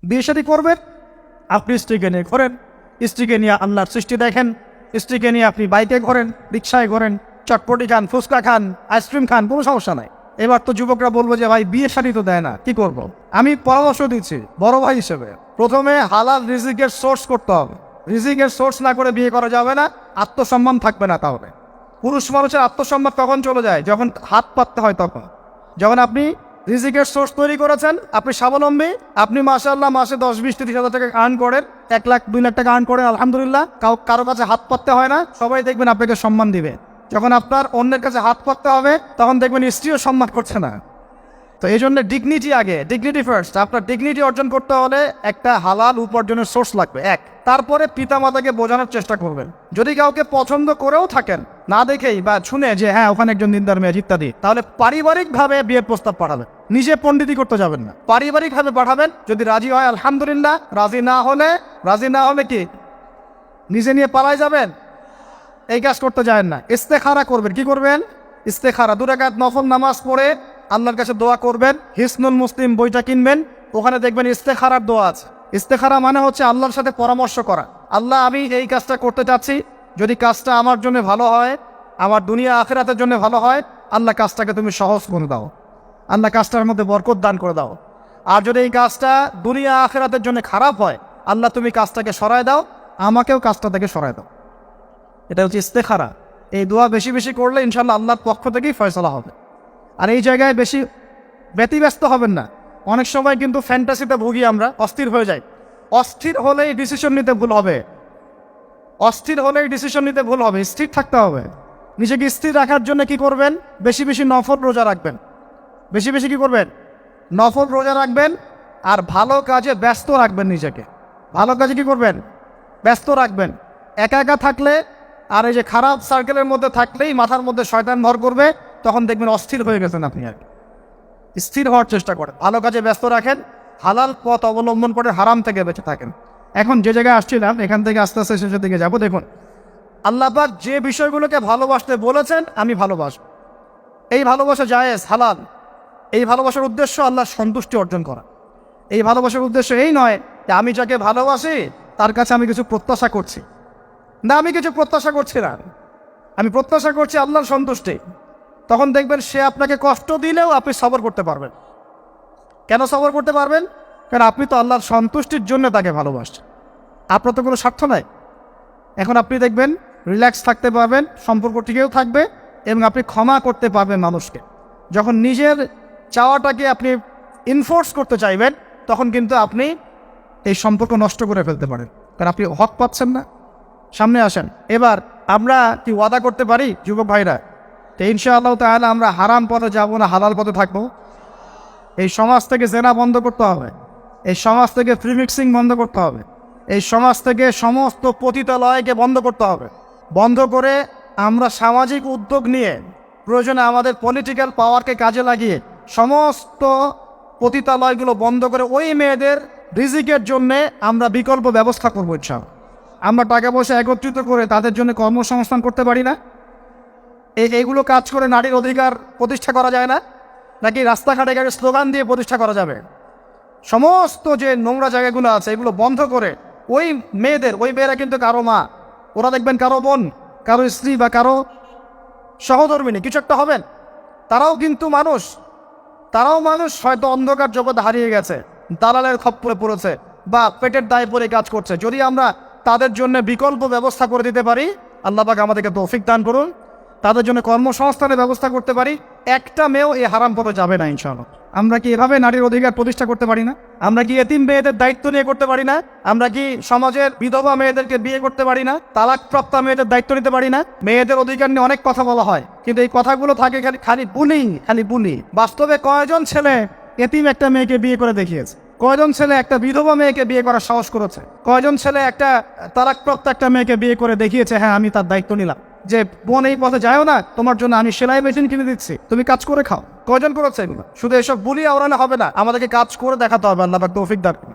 বিয়ে শাদী করবেন, আপনি স্ত্রীকে নিয়ে ঘোরেন, স্ত্রীকে নিয়ে আল্লাহর সৃষ্টি দেখেন, স্ত্রীকে নিয়ে আপনি বাইকে ঘোরেন, রিক্সায় ঘোরেন, চটপটি খান, ফুচকা খান, আইসক্রিম খান, কোনো সমস্যা নাই। এবার তো যুবকরা বলবো যে ভাই বিয়ে শাদী তো দেয় না, কি করব। আমি পরামর্শ দিচ্ছি বড় ভাই হিসেবে, প্রথমে হালাল রিজিকের সোর্স করতে হবে। রিজিকের সোর্স না করে বিয়ে করা যাবে না, আত্মসম্মান থাকবে না। তাহলে পুরুষ মানুষের আত্মসম্মান কখন চলে যায়? যখন হাত পাততে হয় তখন। যখন আপনি রিজিকের সোর্স তৈরি করেছেন, আপনি স্বাবলম্বী, আপনি মাশাআল্লাহ মাসে 10-20-30 হাজার টাকা আর্ন করেন, 1 লাখ 2 লাখ টাকা আর্ন করেন, আলহামদুলিল্লাহ, কারো কাছে হাত পাততে হয় না, সবাই দেখবেন আপনাকে সম্মান দিবে। যখন আপনার অন্যের কাছে হাত পাততে হবে, তখন দেখবেন স্ত্রীও সম্মান করছে না। তো এই জন্য ডিগনিটি আগে, ডিগনিটি ফার্স্ট। আপনার ডিগনিটি অর্জন করতে হলে একটা হালাল উপার্জনের সোর্স লাগবে, এক। তারপরে পিতামাতাকে বোঝানোর চেষ্টা করবেন। যদি কাউকে পছন্দ করেও থাকেন, না দেখেই বা শুনে যে হ্যাঁ ওখানে একজন দিনদার মেয়ে ইত্যাদি, তাহলে পারিবারিকভাবে বিয়ের প্রস্তাব পাঠাবেন, নিজে পণ্ডিতি করতে যাবেন না, পারিবারিকভাবে পাঠাবেন। যদি রাজি হয় আলহামদুলিল্লাহ, রাজি না হলে কি নিজে নিয়ে পালায় যাবেন? এই কাজ করতে যাবেন না। ইস্তেখারা করবেন। কি করবেন? ইস্তেখারা। 2 রাকাত নফল নামাজ পড়ে আল্লাহর কাছে দোয়া করবেন। হিসনুল মুসলিম বইটা কিনবেন, ওখানে দেখবেন ইস্তেখারার দোয়া আছে। ইস্তেখারা মানে হচ্ছে আল্লাহর সাথে পরামর্শ করা। আল্লাহ, আমি এই কাজটা করতে চাচ্ছি, যদি কাজটা আমার জন্য ভালো হয়, আমার দুনিয়া আখিরাতের জন্য ভালো হয়, আল্লাহ কাজটাকে তুমি সহজ করে দাও, আল্লাহ কাজটার মধ্যে বরকত দান করে দাও। আর যদি এই কাজটা দুনিয়া আখিরাতের জন্য খারাপ হয়, আল্লাহ তুমি কাজটাকে সরায় দাও, আমাকেও কাজটা থেকে সরায় দাও। এটা হচ্ছে ইস্তেখারা। এই দোয়া বেশি বেশি করলে ইনশাল্লাহ আল্লাহর পক্ষ থেকেই ফয়সালা হবে। আর এই জায়গায় বেশি ব্যতিব্যস্ত হবেন না। অনেক সময় কিন্তু ফ্যান্টাসিতে ভুগি আমরা, অস্থির হয়ে যাই। অস্থির হলেই ডিসিশন নিতে ভুল হবে, স্থির থাকতে হবে। নিজেকে স্থির রাখার জন্য কি করবেন? বেশি বেশি নফল রোজা রাখবেন। বেশি বেশি কি করবেন? নফল রোজা রাখবেন। আর ভালো কাজে ব্যস্ত রাখবেন নিজেকে। ভালো কাজে কি করবেন? ব্যস্ত রাখবেন। একা একা থাকলে আর এই যে খারাপ সার্কেলের মধ্যে থাকলেই মাথার মধ্যে শয়তান ভর করবে, তখন দেখবেন অস্থির হয়ে গেছেন আপনি। আর স্থির হওয়ার চেষ্টা করেন, ভালো কাজে ব্যস্ত রাখেন, হালাল পথ অবলম্বন করে হারাম থেকে বেঁচে থাকেন। এখন যে জায়গায় আসছিলাম, এখান থেকে আস্তে আস্তে শেষের দিকে যাবো। দেখুন, আল্লাহ পাক যে বিষয়গুলোকে ভালোবাসতে বলেছেন, আমি ভালোবাসবো, এই ভালোবাসা জায়েজ, হালাল। এই ভালোবাসার উদ্দেশ্য আল্লাহর সন্তুষ্টি অর্জন করা। এই ভালোবাসার উদ্দেশ্য এই নয় যে আমি যাকে ভালোবাসি তার কাছে আমি কিছু প্রত্যাশা করছি। না, আমি কিছু প্রত্যাশা করছি না, আমি প্রত্যাশা করছি আল্লাহর সন্তুষ্টি। তখন দেখবেন সে আপনাকে কষ্ট দিলেও আপনি সবর করতে পারবেন। কেন সবর করতে পারবেন? কারণ আপনি তো আল্লাহর সন্তুষ্টির জন্য তাকে ভালোবাসছেন, আপনার তো কোনো স্বার্থ নাই। এখন আপনি দেখবেন রিল্যাক্স থাকতে পারবেন, সম্পর্ক টিকেও থাকবে, এবং আপনি ক্ষমা করতে পারবেন মানুষকে। যখন নিজের চাওয়াটাকে আপনি ইনফোর্স করতে চাইবেন, তখন কিন্তু আপনি এই সম্পর্ক নষ্ট করে ফেলতে পারেন, কারণ আপনি হক পাচ্ছেন না। সামনে আসেন। এবার আমরা কি ওয়াদা করতে পারি যুবক ভাইরা, তো ইনশাআল্লাহ তাআলা আমরা হারাম পথে যাব না, হালাল পথে থাকবো। এই সমাজ থেকে জেনা বন্ধ করতে হবে, এই সমাজ থেকে ফ্রি মিক্সিং বন্ধ করতে হবে, এই সমাজ থেকে সমস্ত পতিতালয়কে বন্ধ করতে হবে। বন্ধ করে আমরা সামাজিক উদ্যোগ নিয়ে, প্রয়োজনে আমাদের পলিটিক্যাল পাওয়ারকে কাজে লাগিয়ে সমস্ত পতিতালয়গুলো বন্ধ করে ওই মেয়েদের রিজিকের জন্যে আমরা বিকল্প ব্যবস্থা করবো ইনশাআল্লাহ। আমরা টাকা পয়সা একত্রিত করে তাদের জন্য কর্মসংস্থান করতে পারি না? এইগুলো কাজ করে নারীর অধিকার প্রতিষ্ঠা করা যায় না? নাকি রাস্তাঘাটে গিয়ে স্লোগান দিয়ে প্রতিষ্ঠা করা যাবে? সমস্ত যে নোংরা জায়গাগুলো আছে এগুলো বন্ধ করে ওই মেয়েরা কিন্তু কারো মা, ওরা দেখবেন কারো বোন, কারো স্ত্রী বা কারো সহধর্মিনী কিছু একটা হবেন। তারাও কিন্তু মানুষ, হয়তো অন্ধকার জগৎ হারিয়ে গেছে, দালালের খপ্পরে পড়েছে বা পেটের দায়ে পড়ে কাজ করছে। যদি আমরা তাদের জন্য বিকল্প ব্যবস্থা করে দিতে পারি, আল্লাহ পাক আমাদেরকে তৌফিক দান করুন, তাদের জন্য কর্মসংস্থানের ব্যবস্থা করতে পারি, একটা মেয়েও এই হারাম পথে যাবে না ইনশাআল্লাহ। আমরা কি এভাবে নারীর অধিকার প্রতিষ্ঠা করতে পারি না? আমরা কি এতিম মেয়েদের দায়িত্ব নিয়ে করতে পারি না? আমরা কি সমাজের বিধবা মেয়েদেরকে বিয়ে করতে পারি না? তালাকপ্রাপ্ত মেয়েদের দায়িত্ব নিতে পারি না? মেয়েদের অধিকার নিয়ে অনেক কথা বলা হয়, কিন্তু এই কথাগুলো থাকে খালি বুলি। বাস্তবে কয়জন ছেলে এতিম একটা মেয়েকে বিয়ে করে দেখিয়েছে? কয়জন ছেলে একটা বিধবা মেয়েকে বিয়ে করার সাহস করেছে? কয়জন ছেলে একটা তালাকপ্রাপ্ত একটা মেয়েকে বিয়ে করে দেখিয়েছে হ্যাঁ আমি তার দায়িত্ব নিলাম, যে বোন এই পথে যাও না, তোমার জন্য আমি সেলাই মেশিন কিনে দিচ্ছি, তুমি কাজ করে খাও? কয়জন করেছে এগুলো? শুধু এসব বুলি আওড়ানো হবে না, আমাদেরকে কাজ করে দেখাতে হবে। আল্লাহ পাক তৌফিক দান করুন।